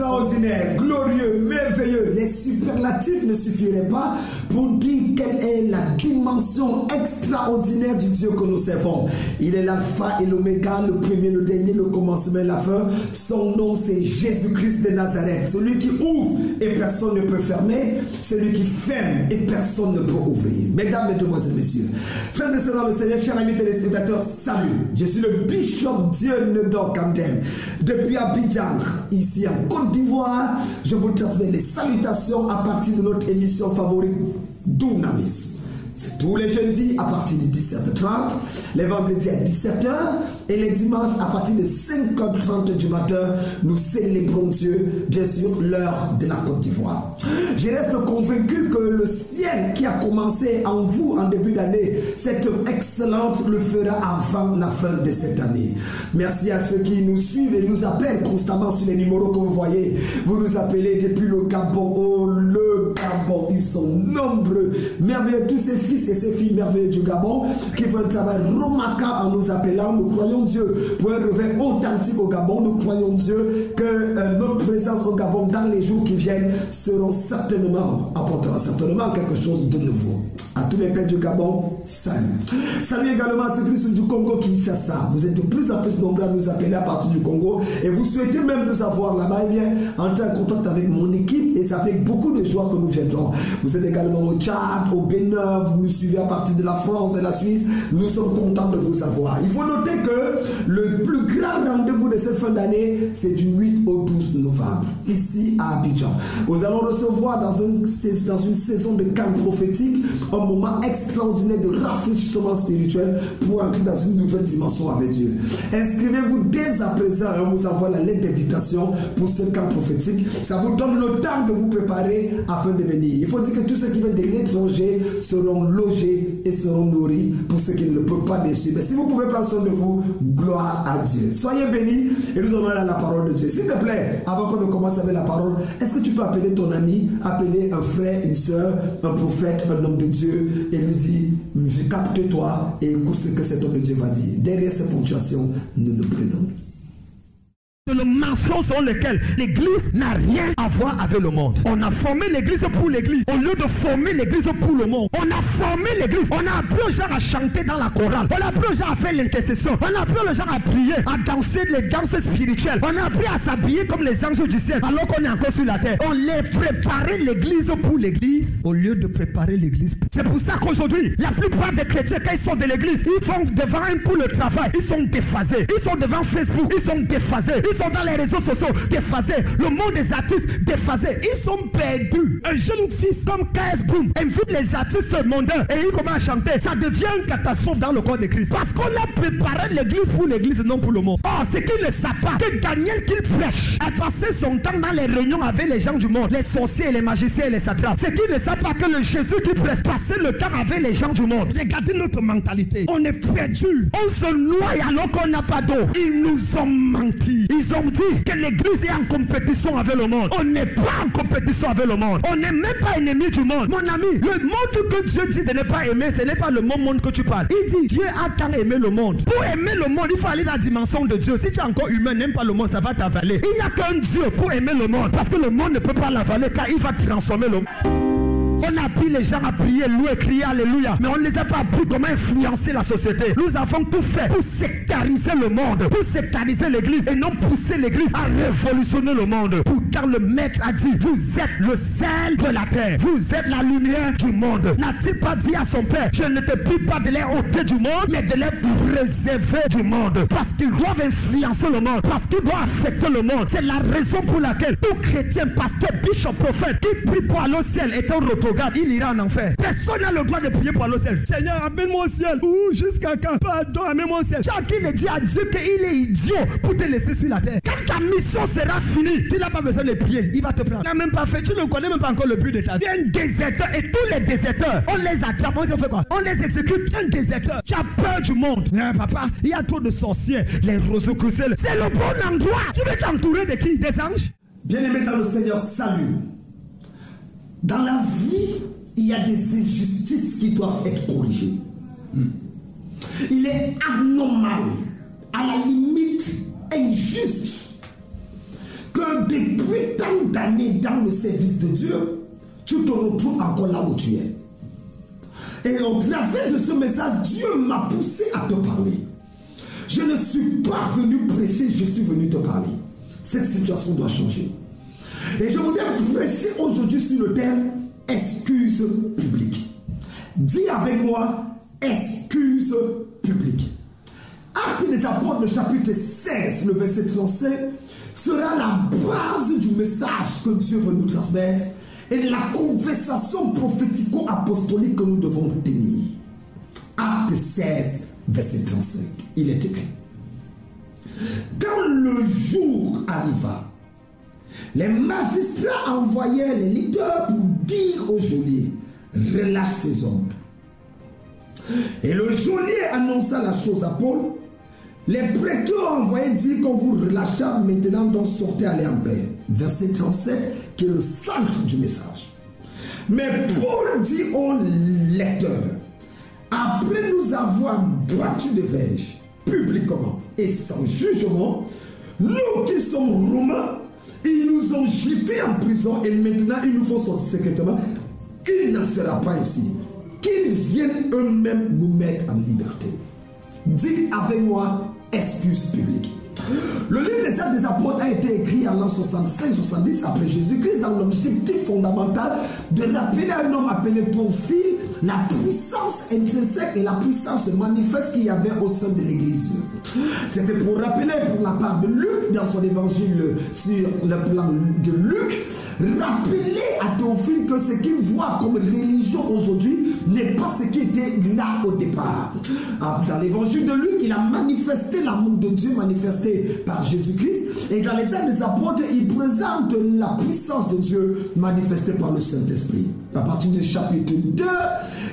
extraordinaire, glorieux, merveilleux. Les superlatifs ne suffiraient pas pour dire quelle est la dimension extraordinaire du Dieu que nous servons. Il est l'alpha et l'oméga, le premier, le dernier, le commencement et la fin. Son nom, c'est Jésus-Christ de Nazareth. Celui qui ouvre et personne ne peut fermer. Celui qui ferme et personne ne peut ouvrir. Mesdames, Mesdemoiselles, Messieurs, frères et sœurs dans le Seigneur, chers amis téléspectateurs, salut. Je suis le Bishop Dieudonné Kamdem. Depuis Abidjan, ici en Côte d'Ivoire, je vous transmets les salutations à partir de notre émission favorite, Dunamis. C'est tous les jeudis à partir de 17h30, les vendredis à 17h et les dimanches à partir de 5h30 du matin, nous célébrons Dieu, bien sûr, l'heure de la Côte d'Ivoire. Je reste convaincu que le ciel qui a commencé en vous en début d'année, cette œuvre excellente le fera avant la fin de cette année. Merci à ceux qui nous suivent et nous appellent constamment sur les numéros que vous voyez. Vous nous appelez depuis le Gabon. Oh, le Gabon, ils sont nombreux, merveilleux, tous ces fils et ces filles merveilleux du Gabon qui font un travail remarquable en nous appelant. Nous croyons Dieu pour un réveil authentique au Gabon. Nous croyons Dieu que notre présence au Gabon dans les jours qui viennent apportera certainement quelque chose de nouveau. À tous les pères du Gabon, salut. Salut également à ceux qui sont du Congo Kinshasa. Vous êtes de plus en plus nombreux à nous appeler à partir du Congo et vous souhaitez même nous avoir là-bas. Eh bien, entrez en contact avec mon équipe et c'est avec beaucoup de joie que nous viendrons. Vous êtes également au Tchad, au Bénin, vous nous suivez à partir de la France, de la Suisse. Nous sommes contents de vous avoir. Il faut noter que le plus grand rendez-vous de cette fin d'année, c'est du 8 au 12 novembre, ici à Abidjan. Nous allons recevoir dans une saison de camp prophétique un moment extraordinaire de rafraîchissement spirituel pour entrer dans une nouvelle dimension avec Dieu. Inscrivez-vous dès à présent, on vous envoie la lettre d'invitation pour ce camp prophétique. Ça vous donne le temps de vous préparer afin de venir. Il faut dire que tous ceux qui viennent de l'étranger seront logés et seront nourris pour ceux qui ne le peuvent pas bien sûr. Mais si vous pouvez prendre soin de vous, gloire à Dieu. Soyez bénis et nous allons aller à la parole de Dieu. S'il te plaît, avant qu'on ne commence avec la parole, est-ce que tu peux appeler ton ami, appeler un frère, une soeur, un prophète, un homme de Dieu et lui dire, capte-toi et écoute ce que cet homme de Dieu va dire. Derrière ces ponctuations, nous nous prenons. Le mensonge sur lequel l'église n'a rien à voir avec le monde. On a formé l'église pour l'église au lieu de former l'église pour le monde. On a formé l'église. On a appris aux gens à chanter dans la chorale. On a appris aux gens à faire l'intercession. On a appris aux gens à prier, à danser les danses spirituelles. On a appris à s'habiller comme les anges du ciel alors qu'on est encore sur la terre. On les préparait l'église pour l'église au lieu de préparer l'église. C'est pour ça qu'aujourd'hui, la plupart des chrétiens, quand ils sont de l'église, ils vont devant un pour le travail. Ils sont déphasés. Ils sont devant Facebook. Ils sont déphasés. Ils sont dans les réseaux sociaux déphasés, le monde des artistes déphasés, ils sont perdus. Un jeune fils comme KS Boom invite les artistes mondains et il commence à chanter, ça devient une catastrophe dans le corps de Christ parce qu'on a préparé l'église pour l'église et non pour le monde. Or, c'est qu'ils ne savent pas que Daniel qu'il prêche a passé son temps dans les réunions avec les gens du monde, les sorciers, les magiciens et les satrapes. C'est qu'ils ne savent pas que le Jésus qui prêche passait le temps avec les gens du monde. Regardez notre mentalité, on est perdu, on se noie alors qu'on n'a pas d'eau. Ils nous ont menti. Ils ont dit que l'église est en compétition avec le monde. On n'est pas en compétition avec le monde. On n'est même pas ennemi du monde. Mon ami, le monde que Dieu dit de ne pas aimer, ce n'est pas le même monde que tu parles. Il dit, Dieu a tant aimé le monde. Pour aimer le monde, il faut aller dans la dimension de Dieu. Si tu es encore humain, n'aime pas le monde, ça va t'avaler. Il n'y a qu'un Dieu pour aimer le monde. Parce que le monde ne peut pas l'avaler car il va transformer le monde. On a appris les gens à prier, louer, crier alléluia. Mais on ne les a pas appris comment influencer la société. Nous avons tout fait pour sectariser le monde, pour sectariser l'église et non pousser l'église à révolutionner le monde. Pourtant le maître a dit, vous êtes le sel de la terre. Vous êtes la lumière du monde. N'a-t-il pas dit à son père, je ne te prie pas de les ôter du monde, mais de les préserver du monde. Parce qu'ils doivent influencer le monde, parce qu'ils doivent affecter le monde. C'est la raison pour laquelle tout chrétien, pasteur, bishop, prophète qui prie pour aller au ciel est un regarde, il ira en enfer. Personne n'a le droit de prier pour aller au ciel. Seigneur, amène-moi au ciel. Ouh, jusqu'à quand? Pardon, amène-moi au ciel. Chacun le dit à Dieu qu'il est idiot pour te laisser sur la terre. Quand ta mission sera finie, tu n'as pas besoin de prier. Il va te prendre. Tu n'as même pas fait, tu ne connais même pas encore le but de ta vie. Un déserteur et tous les déserteurs, on les attrape. On fait quoi? On les exécute. Un déserteur. Tu as peur du monde. Mais papa, il y a trop de sorciers. Les Rosicruciens. C'est le bon endroit. Tu veux t'entourer de qui? Des anges? Bien-aimés dans le Seigneur, salut. Dans la vie, il y a des injustices qui doivent être corrigées. Il est anormal, à la limite injuste, que que depuis tant d'années dans le service de Dieu, tu te retrouves encore là où tu es. Et au travers de ce message, Dieu m'a poussé à te parler. Je ne suis pas venu prêcher, je suis venu te parler. Cette situation doit changer. Et je voudrais prêcher aujourd'hui sur le thème excuse publique. Dis avec moi, excuse publique. Actes des Apôtres, le chapitre 16, le verset 35, sera la base du message que Dieu veut nous transmettre et de la conversation prophético-apostolique que nous devons tenir. Acte 16, verset 35. Il est écrit. Quand le jour arriva, les magistrats envoyèrent les lecteurs pour dire au geôlier, relâche ces hommes. Et le geôlier annonça la chose à Paul. Les prêteurs envoyés dire qu'on vous relâcha, maintenant donc sortez, allez en paix. Verset 37, qui est le centre du message. Mais Paul dit aux lecteurs, après nous avoir battus de verge publiquement et sans jugement, nous qui sommes romains, ils nous ont jetés en prison et maintenant ils nous font sortir secrètement. Il n'en sera pas ici. Qu'ils viennent eux-mêmes nous mettre en liberté. Dites avec moi, excuse publique. Le livre des Actes des Apôtres a été écrit en l'an 65-70 après Jésus-Christ dans l'objectif fondamental de rappeler à un homme appelé Théophile la puissance intrinsèque et la puissance manifeste qu'il y avait au sein de l'Église. C'était pour rappeler pour la part de Luc dans son évangile sur le plan de Luc, rappeler à Théophile que ce qu'il voit comme religion aujourd'hui n'est pas ce qui était là au départ. Dans l'évangile de Luc, il a manifesté l'amour de Dieu manifesté par Jésus-Christ, et dans les Actes des Apôtres, il présente la puissance de Dieu manifestée par le Saint-Esprit. À partir du chapitre 2,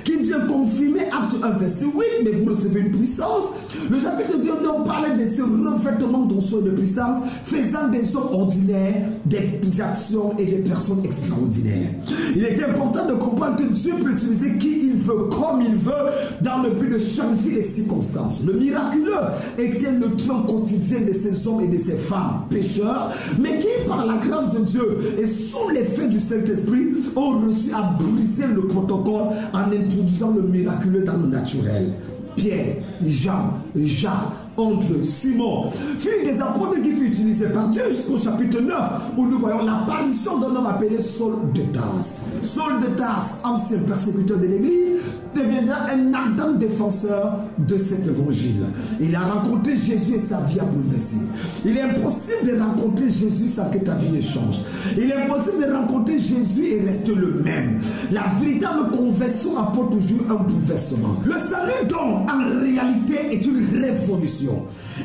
qui vient confirmer Acte 1, verset 8, mais vous recevez une puissance. Le chapitre 2, on parlait de ce revêtement d'onction de puissance, faisant des hommes ordinaires, des actions et des personnes extraordinaires. Il est important de comprendre que Dieu peut utiliser qui il veut, comme il veut, dans le but de changer les circonstances. Le miraculeux était le train quotidien de ces hommes et de ces femmes pécheurs, mais qui, par la grâce de Dieu et sous l'effet du Saint-Esprit, ont reçu à briser le protocole en introduisant le miraculeux dans le naturel. Pierre, Jean, Jacques, André, Simon, fille des apôtres qui fut utilisé par Dieu jusqu'au chapitre 9, où nous voyons l'apparition d'un homme appelé Saul de Tarse. Saul de Tarse, ancien persécuteur de l'Église, deviendra un ardent défenseur de cet évangile. Il a rencontré Jésus et sa vie a bouleversé. Il est impossible de rencontrer Jésus sans que ta vie ne change. Il est impossible de rencontrer Jésus et rester le même. La véritable conversion apporte toujours un bouleversement. Le salut donc en réalité est une révolution.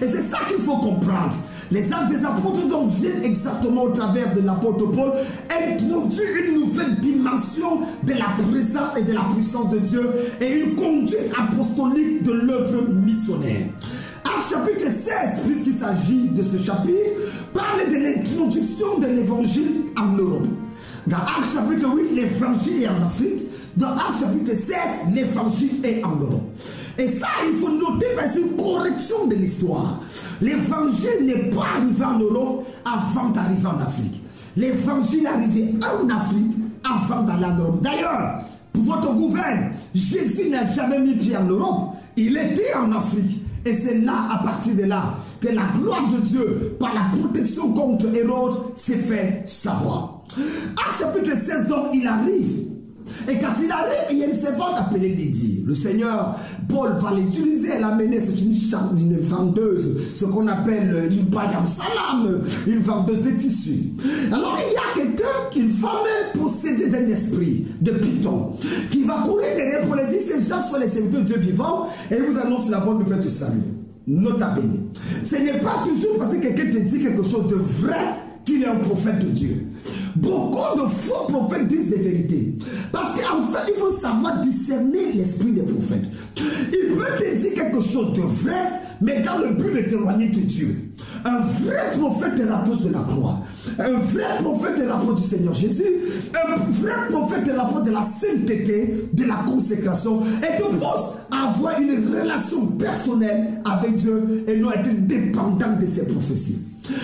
Et c'est ça qu'il faut comprendre. Les Actes des Apôtres donc viennent exactement au travers de l'apôtre Paul introduire une nouvelle dimension de la présence et de la puissance de Dieu et une conduite apostolique de l'œuvre missionnaire. Actes chapitre 16, puisqu'il s'agit de ce chapitre, parle de l'introduction de l'évangile en Europe. Dans Actes chapitre 8, l'évangile est en Afrique. Dans Actes chapitre 16, l'évangile est en Europe. Et ça, il faut noter, c'est une correction de l'histoire. L'évangile n'est pas arrivé en Europe avant d'arriver en Afrique. L'évangile est arrivé en Afrique avant d'aller en Europe. D'ailleurs, pour votre gouvernement, Jésus n'a jamais mis pied en Europe. Il était en Afrique. Et c'est là, à partir de là, que la gloire de Dieu, par la protection contre Hérode, s'est fait savoir. Actes chapitre 16, donc, il arrive. Et quand il arrive, il y a une servante appelée Lydie. Le Seigneur, Paul va l'utiliser, elle a mené, c'est une vendeuse, ce qu'on appelle une bayam salam, une vendeuse de tissus. Alors il y a quelqu'un, une femme possédée d'un esprit de python, qui va courir derrière pour lui dire, ces gens sont les serviteurs de Dieu vivant, et il vous annonce la bonne nouvelle du salut. Nota bene. Ce n'est pas toujours parce que quelqu'un te dit quelque chose de vrai qu'il est un prophète de Dieu. Beaucoup de faux prophètes disent des vérités. Parce qu'en fait, il faut savoir discerner l'esprit des prophètes. Il peut te dire quelque chose de vrai, mais dans le but de témoigner de Dieu. Un vrai prophète te rapproche de la croix. Un vrai prophète te rapproche du Seigneur Jésus. Un vrai prophète te rapproche de la sainteté, de la consécration, et te pousse à avoir une relation personnelle avec Dieu et non être dépendant de ses prophéties.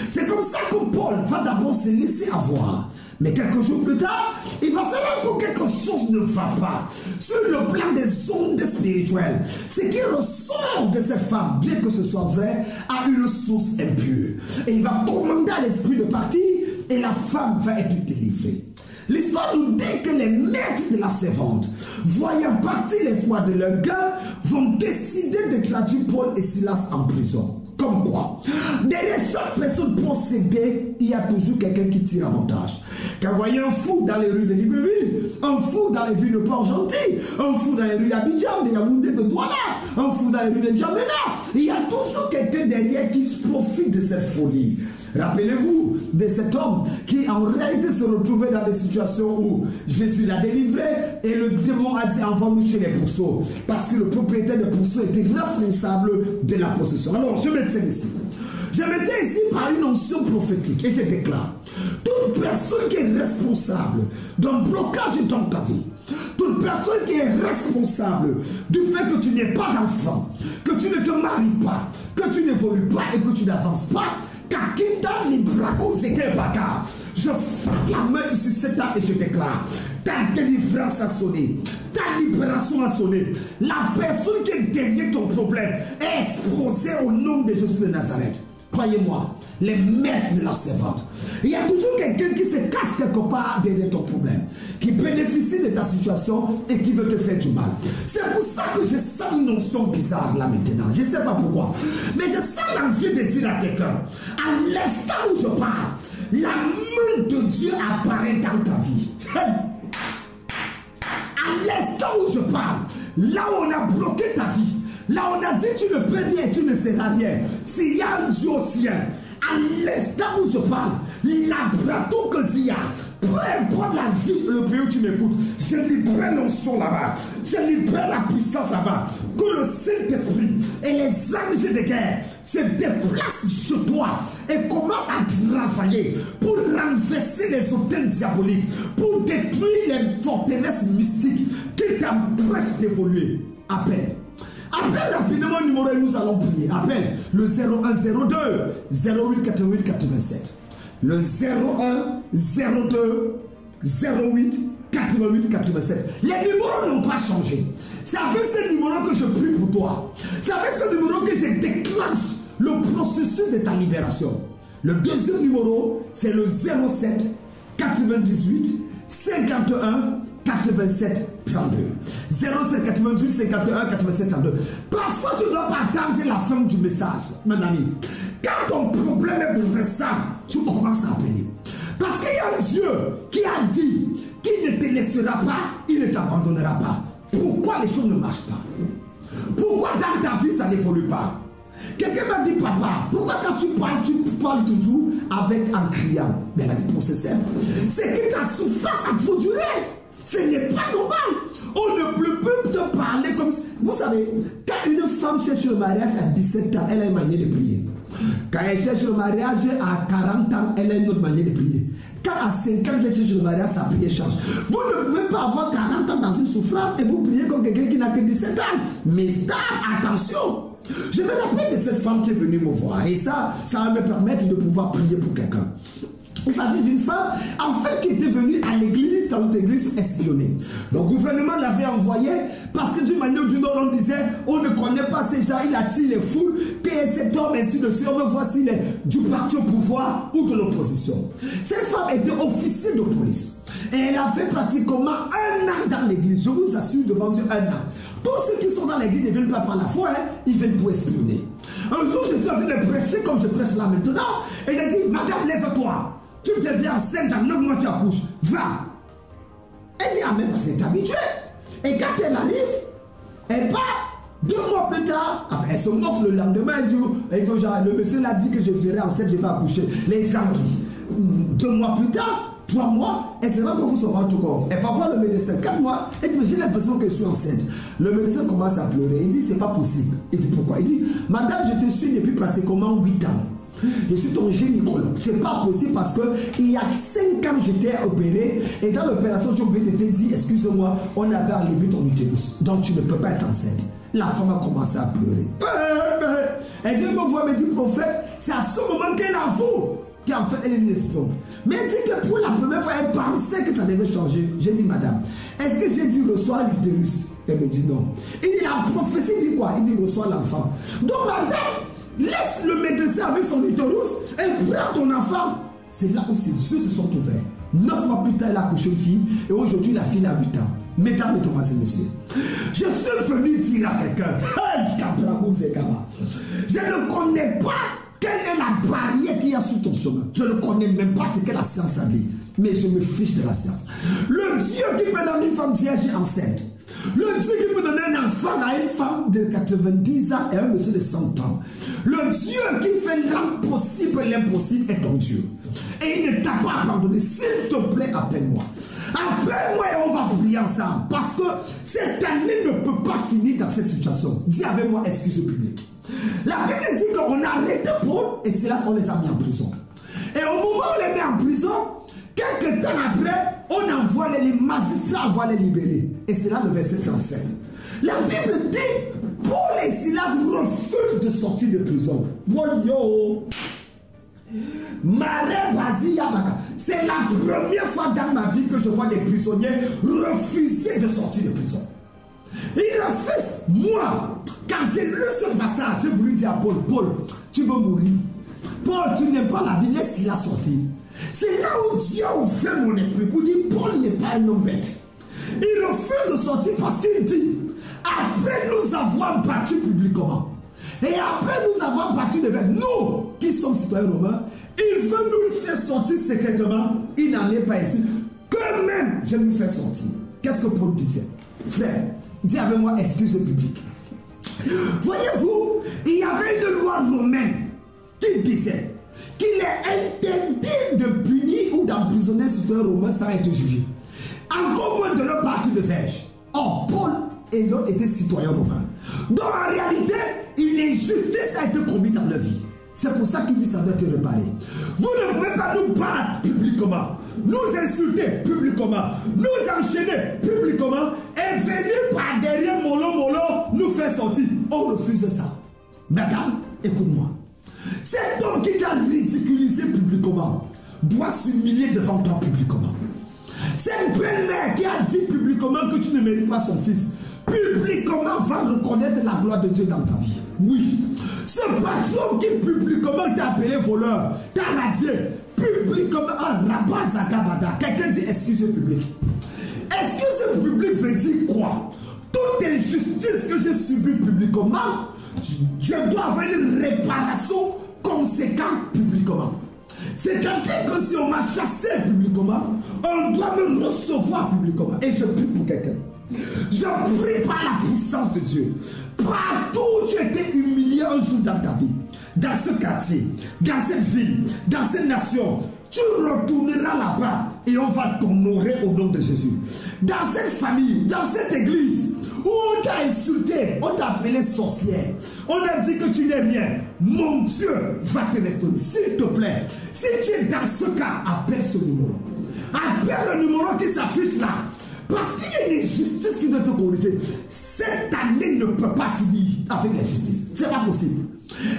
C'est comme ça que Paul va d'abord se laisser avoir. Mais quelques jours plus tard, il va se rendre que quelque chose ne va pas. Sur le plan des ondes spirituelles, ce qui ressort de cette femme, bien que ce soit vrai, a une source impure. Et il va commander à l'esprit de partir et la femme va être délivrée. L'histoire nous dit que les maîtres de la servante, voyant partir l'espoir de leur gain, vont décider de traduire Paul et Silas en prison. Comme quoi, derrière chaque personne possédée, il y a toujours quelqu'un qui tire avantage. Car voyez un fou dans les rues de Libreville, un fou dans les rues de Port-Gentil, un fou dans les rues d'Abidjan, de Yaoundé, de Douala, un fou dans les rues de Djamena. Il y a toujours quelqu'un derrière qui se profite de cette folie. Rappelez-vous de cet homme qui en réalité se retrouvait dans des situations où Jésus l'a délivré et le démon a dit envoie-nous chez les pourceaux parce que le propriétaire des pourceaux était responsable de la possession. Alors je me tiens ici. Je me tiens ici par une onction prophétique et je déclare toute personne qui est responsable d'un blocage dans ta vie, toute personne qui est responsable du fait que tu n'aies pas d'enfant, que tu ne te maries pas, que tu n'évolues pas et que tu n'avances pas, je frappe la main ici cet an et je déclare ta délivrance a sonné, ta libération a sonné. La personne qui est derrière ton problème est exposée au nom de Jésus de Nazareth. Croyez-moi, les maîtres de la servante. Il y a toujours quelqu'un qui se cache quelque part derrière ton problème, qui bénéficie de ta situation et qui veut te faire du mal. C'est pour ça que je sens une notion bizarre là maintenant. Je ne sais pas pourquoi. Mais je sens l'envie de dire à quelqu'un, à l'instant où je parle, la main de Dieu apparaît dans ta vie. À l'instant où je parle, là où on a bloqué ta vie, là on a dit tu ne peux rien, tu ne seras rien. S'il y a un Dieu au ciel, à l'instant où je parle, l'abrato que s'il y a, peu importe la vie, le pays où tu m'écoutes, je libère l'onction là-bas, je libère la puissance là-bas, que le Saint-Esprit et les anges de guerre se déplacent chez toi et commencent à travailler pour renverser les hôtels diaboliques, pour détruire les forteresses mystiques qui t'empêchent d'évoluer. Appelle. Appelle rapidement le numéro et nous allons prier. Appelle le 0102 08 88 87. Le 0102 08 88 87. Les numéros n'ont pas changé. C'est avec ce numéro que je prie pour toi. C'est avec ce numéro que je déclenche le processus de ta libération. Le deuxième numéro, c'est le 07 98 51 87 32. 07 98 51 87 32. Parfois, tu ne dois pas attendre la fin du message, mon ami. Quand ton problème est pressant, tu commences à appeler. Parce qu'il y a un Dieu qui a dit qu'il ne te laissera pas, il ne t'abandonnera pas. Pourquoi les choses ne marchent pas? Pourquoi dans ta vie ça n'évolue pas? Quelqu'un m'a dit, papa, pourquoi quand tu parles toujours en criant? Mais la réponse est simple. C'est que ta souffrance a trop duré. Ce n'est pas normal. On ne peut plus te parler comme ça. Vous savez, quand une femme cherche le mariage à 17 ans, elle a une manière de prier. Quand elle cherche le mariage à 40 ans, elle a une autre manière de prier. Quand à 5 ans, elle cherche le mariage, sa prière change. Vous ne pouvez pas avoir 40 ans dans une souffrance et vous priez comme quelqu'un qui n'a que 17 ans. Mais attention! Je me rappelle de cette femme qui est venue me voir et ça va me permettre de pouvoir prier pour quelqu'un. Il s'agit d'une femme, en fait, qui était venue à l'église, dans notre église espionnée. Le gouvernement l'avait envoyée parce que d'une manière ou d'une autre, on disait, on ne connaît pas ces gens, il attire les foules, qui est cet homme, ainsi de suite, on veut voir s'il est du parti au pouvoir ou de l'opposition. Cette femme était officier de police. Et elle avait pratiquement 1 an dans l'église. Je vous assure devant Dieu 1 an. Tous ceux qui sont dans l'église ne viennent pas par la foi, hein, ils viennent pour espionner. Un jour, je suis en train de prêcher comme je prêche là maintenant. Et j'ai dit, madame, lève-toi. Tu deviens enceinte dans 9 mois, tu accouches. Va. Elle dit amen parce qu'elle est habituée. Et quand elle arrive, elle part. 2 mois plus tard, enfin, elle se moque le lendemain. Elle dit, le monsieur l'a dit que je serai enceinte, je vais accoucher. Les gens rient. 2 mois plus tard, 3 mois, elle se rend compte sur votre corps. Elle va voir le médecin. 4 mois, elle dit, j'ai l'impression que je suis enceinte. Le médecin commence à pleurer. Il dit, c'est pas possible. Il dit, pourquoi? Il dit, madame, je te suis depuis pratiquement 8 ans. Je suis ton gynécologue. C'est pas possible parce que il y a 5 ans j'étais opéré et dans l'opération j'ai oublié de te dire excuse-moi, on avait enlevé ton utérus. Donc tu ne peux pas être enceinte. La femme a commencé à pleurer. Elle vient me voir, me dit, prophète, c'est à ce moment qu'elle avoue qu'en fait elle est une espionne. Mais elle dit que pour la première fois, elle pensait que ça devait changer. J'ai dit, madame, est-ce que j'ai dit reçois l'utérus? Elle me dit non. Il dit, la prophétie dit quoi? Il dit reçois l'enfant. Donc madame, laisse le médecin avec son utérus et prends ton enfant. C'est là où ses yeux se sont ouverts. 9 mois plus tard, elle a accouché une fille et aujourd'hui la fille a 8 ans. Mesdames, mesdemoiselles, messieurs, je suis venu dire à quelqu'un, je ne connais pas quelle est la barrière qu'il y a sur ton chemin. Je ne connais même pas ce que la science a dit. Mais je me fiche de la science. Le Dieu qui peut donner une femme vierge enceinte, le Dieu qui peut donner un enfant à une femme de 90 ans et un monsieur de 100 ans, le Dieu qui fait l'impossible l'impossible est ton Dieu. Et il ne t'a pas abandonné. S'il te plaît, appelle-moi. Appelle-moi et on va prier ensemble. Parce que cette année ne peut pas finir dans cette situation. Dis avec moi, excuse publique. La Bible dit qu'on a arrêté Paul et c'est là qu'on les a mis en prison. Et au moment où on les met en prison, quelques temps après, on envoie les magistrats envoient les libérer. Et c'est là le verset 37. La Bible dit, Paul et Silas refusent de sortir de prison. Voyons. C'est la première fois dans ma vie que je vois des prisonniers refuser de sortir de prison. Ils refusent. Moi, quand j'ai lu ce passage, j'ai voulu dire à Paul, Paul, tu veux mourir. Paul, tu n'aimes pas la vie, laisse-la sortir. C'est là où Dieu a ouvert mon esprit pour dire, Paul n'est pas un homme bête. Il refuse de sortir parce qu'il dit, après nous avoir battus publiquement, et après nous avoir battus devant nous, qui sommes citoyens romains, il veut nous faire sortir secrètement. Il n'en est pas ici. Que même, je vais nous faire sortir. Qu'est-ce que Paul disait? Frère, dis avec moi, excuse public. Voyez-vous, il y avait une loi romaine qui disait qu'il est interdit de punir ou d'emprisonner un citoyen romain sans être jugé. Encore moins de leur partie de verge. Or, Paul et l'autre étaient citoyens romains. Donc en réalité, une injustice a été commise dans leur vie. C'est pour ça qu'il dit ça doit être réparé. Vous ne pouvez pas nous battre publiquement, nous insulter publiquement, nous enchaîner publiquement et venir par derrière mollo nous faire sortir. On refuse ça. Madame, écoute-moi. Cet homme qui t'a ridiculisé publiquement doit s'humilier devant toi publiquement. C'est une belle-mère qui a dit publiquement que tu ne mérites pas son fils. Publiquement va reconnaître la gloire de Dieu dans ta vie. Oui. Ce patron qui publiquement t'a appelé voleur, t'a radié, publiquement, rabat zakabada. Quelqu'un dit excuse public. Excuse public veut dire quoi? Toute injustice que j'ai subie publiquement, je dois avoir une réparation conséquente publiquement. C'est-à-dire que si on m'a chassé publiquement, on doit me recevoir publiquement. Et je prie pour quelqu'un. Je prie par la puissance de Dieu. Partout où tu étais humilié un jour dans ta vie, dans ce quartier, dans cette ville, dans cette nation, tu retourneras là-bas et on va t'honorer au nom de Jésus. Dans cette famille, dans cette église, où on t'a insulté, on t'a appelé sorcière, on a dit que tu n'es rien, mon Dieu va te restaurer. S'il te plaît, si tu es dans ce cas, appelle ce numéro. Appelle le numéro qui s'affiche là. Parce qu'il y a une injustice qui doit te corriger. Cette année ne peut pas finir avec la justice. Ce n'est pas possible.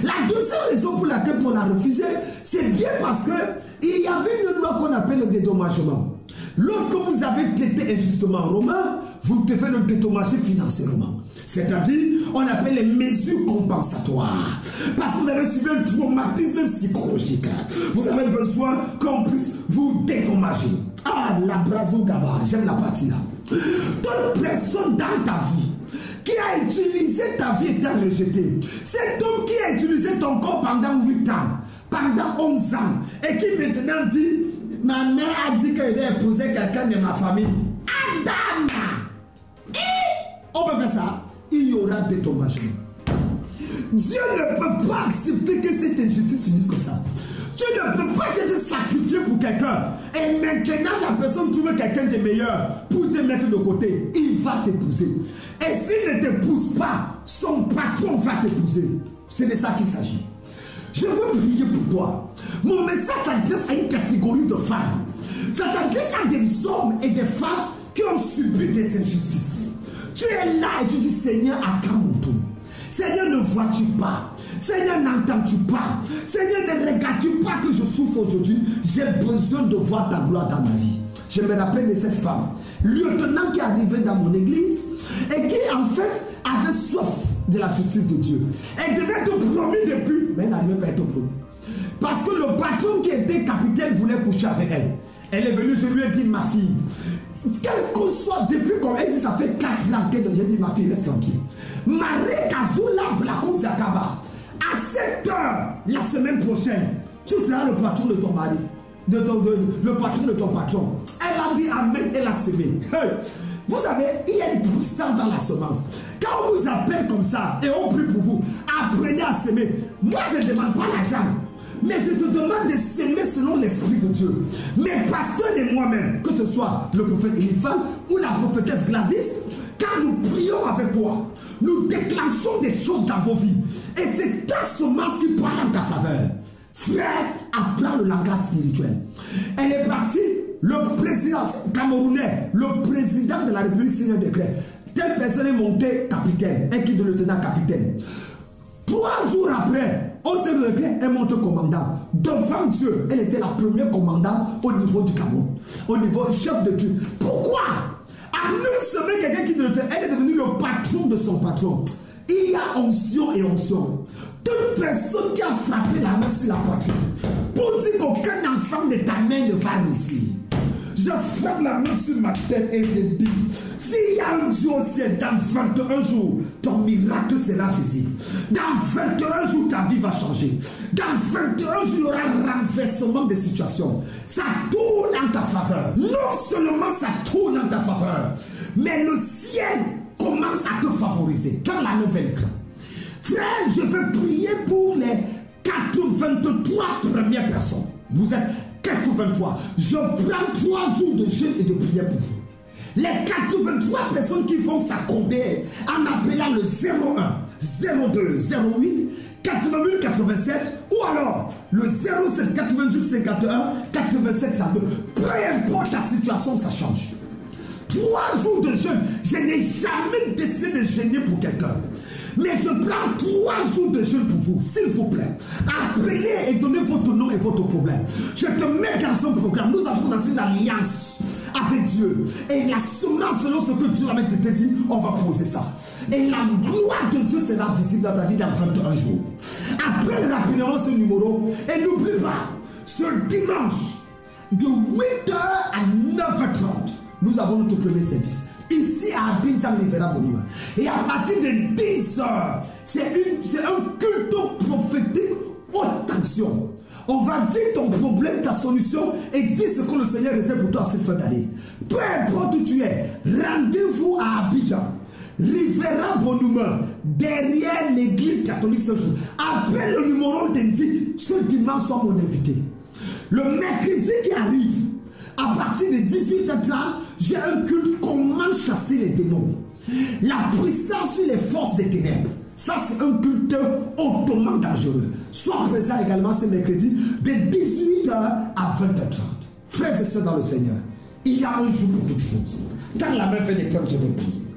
La deuxième raison pour laquelle on l'a refusé, c'est bien parce qu'il y avait une loi qu'on appelle le dédommagement. Lorsque vous avez traité injustement un Romain, vous devez le dédommager financièrement. C'est-à-dire, on appelle les mesures compensatoires. Parce que vous avez subi un traumatisme psychologique. Vous avez besoin qu'on puisse vous dédommager. Ah, la brazo gaba, j'aime la partie là. Toute personne dans ta vie qui a utilisé ta vie et t'a rejeté, cet homme qui a utilisé ton corps pendant 8 ans, pendant 11 ans, et qui maintenant dit, ma mère a dit qu'elle a épousé quelqu'un de ma famille. Adam! Et on peut faire ça, il y aura des dédommagement. Dieu ne peut pas accepter que cette injustice finisse comme ça. Tu ne peux pas te sacrifier pour quelqu'un et maintenant la personne trouve quelqu'un de meilleur pour te mettre de côté. Il va t'épouser. Et s'il ne t'épouse pas, son patron va t'épouser. C'est de ça qu'il s'agit. Je veux prier pour toi. Mon message s'adresse à une catégorie de femmes. Ça s'adresse à des hommes et des femmes qui ont subi des injustices. Tu es là et tu dis, Seigneur, à quand mon tour? Seigneur, ne vois-tu pas? Seigneur, n'entends-tu pas? Seigneur, ne regardes-tu pas que je souffre aujourd'hui? J'ai besoin de voir ta gloire dans ma vie. Je me rappelle de cette femme, lieutenant qui est arrivé dans mon église et qui en fait avait soif de la justice de Dieu. Elle devait être promue depuis, mais elle n'arrivait pas à être promue. Parce que le patron qui était capitaine voulait coucher avec elle. Elle est venue, je lui ai dit, ma fille, quel que soit, depuis qu'on elle dit, ça fait 4 ans qu'elle, j'ai dit, ma fille, reste tranquille. Maré Kazoula Blakouz Akaba, à 7 heures, la semaine prochaine, tu seras le patron de ton mari, le patron de ton patron. Elle a dit amen, elle a semé. Hey. Vous savez, il y a une puissance dans la semence. Quand on vous appelle comme ça et on prie pour vous, apprenez à semer. Moi, je ne demande pas l'argent. Mais je te demande de s'aimer selon l'Esprit de Dieu. Mes pasteurs et moi-même, que ce soit le prophète Eliphaz ou la prophétesse Gladys, quand nous prions avec toi, nous déclenchons des choses dans vos vies. Et c'est ta semence qui parle en ta faveur. Frère, apprends le langage spirituel. Elle est partie, le président camerounais, le président de la République signe un décret. Telle personne est montée capitaine, un qui de lieutenant capitaine. 3 jours après, on s'est levé, elle monte commandant. Devant Dieu, elle était la première commandante au niveau du Cameroun, au niveau chef de Dieu. Pourquoi? En une semaine, quelqu'un qui elle est devenue le patron de son patron. Il y a onction et onction. Toute personne qui a frappé la main sur la poitrine pour dire qu'aucun enfant de ta main ne va réussir. Je frappe la main sur ma tête et je dis, s'il y a un Dieu au ciel, dans 21 jours, ton miracle sera visible. Dans 21 jours, ta vie va changer. Dans 21 jours, il y aura un renversement des situations. Ça tourne en ta faveur. Non seulement ça tourne en ta faveur, mais le ciel commence à te favoriser. Quand la main vers l'écran. Frère, je veux prier pour les 83 premières personnes. Vous êtes 83. Je prends 3 jours de jeûne et de prière pour vous. Les 83 personnes qui vont s'accorder en appelant le 01, 02, 08, 88, 87 ou alors le 07, 98, 51, 87, 52. Peu importe la situation, ça change. 3 jours de jeûne. Je n'ai jamais décidé de jeûner pour quelqu'un. Mais je prends 3 jours de jeûne pour vous, s'il vous plaît. Appelez et donnez votre nom et votre problème. Je te mets dans un programme. Nous avons dans une alliance avec Dieu. Et la semence, selon ce que Dieu a dit, on va poser ça. Et la gloire de Dieu sera visible dans ta vie dans 21 jours. Appelle rapidement ce numéro. Et n'oublie pas, ce dimanche, de 8h à 9h30, nous avons notre premier service. Ici à Abidjan, Libéra Bonima. Et à partir de 10h, c'est un culte prophétique haute tension. On va dire ton problème, ta solution et dire ce que le Seigneur réserve pour toi à cette fin d'année. Peu importe où tu es, rendez-vous à Abidjan, Rivera Bonuma, derrière l'église catholique Saint-Joseph. Appelle le numéro d'indique, ce dimanche soit mon invité. Le mercredi qui arrive, à partir de 18h30, j'ai un culte comment chasser les démons. La puissance sur les forces des ténèbres. Ça, c'est un culte hautement dangereux. Sois présent également ce mercredi de 18h à 20h30. Frères et sœurs dans le Seigneur, il y a un jour pour toutes choses. Quand la main fait des cœurs, je vais prier.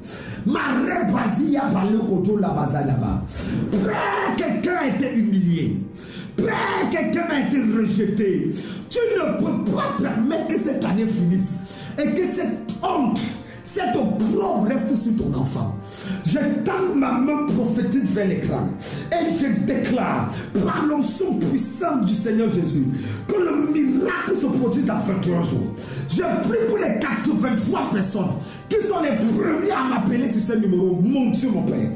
Ma rébasia par le côté là-bas. Père, quelqu'un a été humilié. Père, quelqu'un a été rejeté. Tu ne peux pas permettre que cette année finisse et que cette honte, cette opprobre reste sur ton enfant. Je tends ma main prophétique vers l'écran et je déclare par l'onction puissante du Seigneur Jésus que le miracle se produit dans 21 jours. Je prie pour les 83 personnes qui sont les premiers à m'appeler sur ce numéro. Mon Dieu, mon Père,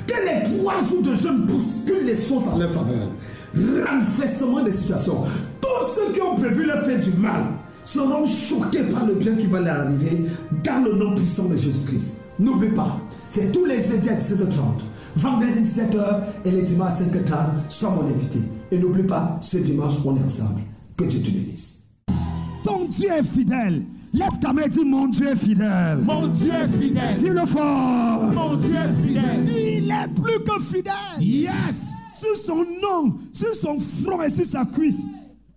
que les 3 jours de jeûne bousculent les choses en leur faveur. Renversement des situations. Tous ceux qui ont prévu leur faire du mal seront choqués par le bien qui va leur arriver dans le nom puissant de Jésus-Christ. N'oublie pas, c'est tous les jeudis à 17h30, vendredi 17h et les dimanches à 5h30, sois mon invité. Et n'oublie pas, ce dimanche, on est ensemble. Que Dieu te bénisse. Ton Dieu est fidèle. Lève ta main et dis, mon Dieu est fidèle. Mon Dieu est fidèle. Dis-le fort. Mon Dieu est fidèle. Il est plus que fidèle. Yes. Sur son nom, sur son front et sur sa cuisse,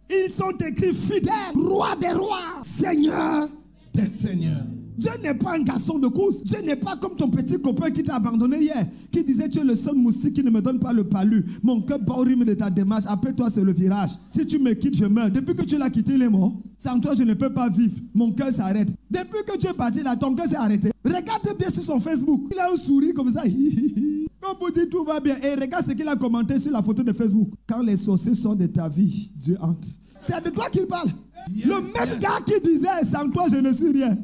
ils sont écrits fidèles, roi des rois, Seigneur des seigneurs. Dieu n'est pas un garçon de course. Dieu n'est pas comme ton petit copain qui t'a abandonné hier, qui disait tu es le seul moustique qui ne me donne pas le palu. Mon cœur bat au rythme de ta démarche. Après toi, c'est le virage. Si tu me quittes, je meurs. Depuis que tu l'as quitté, il est mort. Sans toi, je ne peux pas vivre. Mon cœur s'arrête. Depuis que tu es parti là, ton cœur s'est arrêté. Regarde bien sur son Facebook. Il a un sourire comme ça. Comme vous dites, tout va bien. Et regarde ce qu'il a commenté sur la photo de Facebook. Quand les sorciers sortent de ta vie, Dieu entre. C'est de toi qu'il parle. Le même gars qui disait, sans toi, je ne suis rien.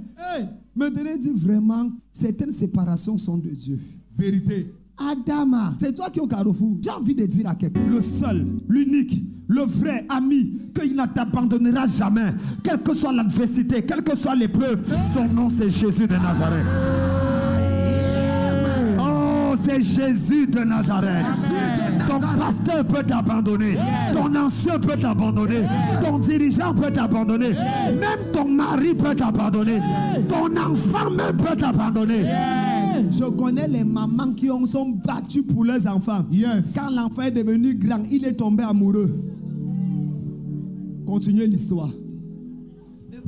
Me dit vraiment, certaines séparations sont de Dieu. Vérité. Adama, c'est toi qui es au carrefour. J'ai envie de dire à quelqu'un, le seul, l'unique, le vrai ami, qu'il ne t'abandonnera jamais. Quelle que soit l'adversité, quelle que soit l'épreuve, son nom c'est Jésus de Nazareth. C'est Jésus de Nazareth. Ton pasteur peut t'abandonner. Ton ancien peut t'abandonner. Ton dirigeant peut t'abandonner. Même ton mari peut t'abandonner. Ton enfant même peut t'abandonner. Je connais les mamans qui sont battues pour leurs enfants. Quand l'enfant est devenu grand, il est tombé amoureux. Continuez l'histoire.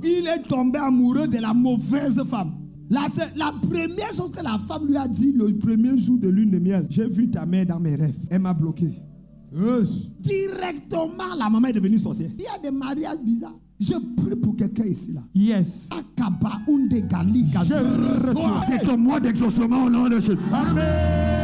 Il est tombé amoureux de la mauvaise femme. La première chose que la femme lui a dit le premier jour de lune de miel, j'ai vu ta mère dans mes rêves. Elle m'a bloqué. Directement, la maman est devenue sorcière. Il y a des mariages bizarres. Je prie pour quelqu'un ici là. Yes. Akaba, Unde Gali, C'est ton mois d'exaucement au nom de Jésus. Amen.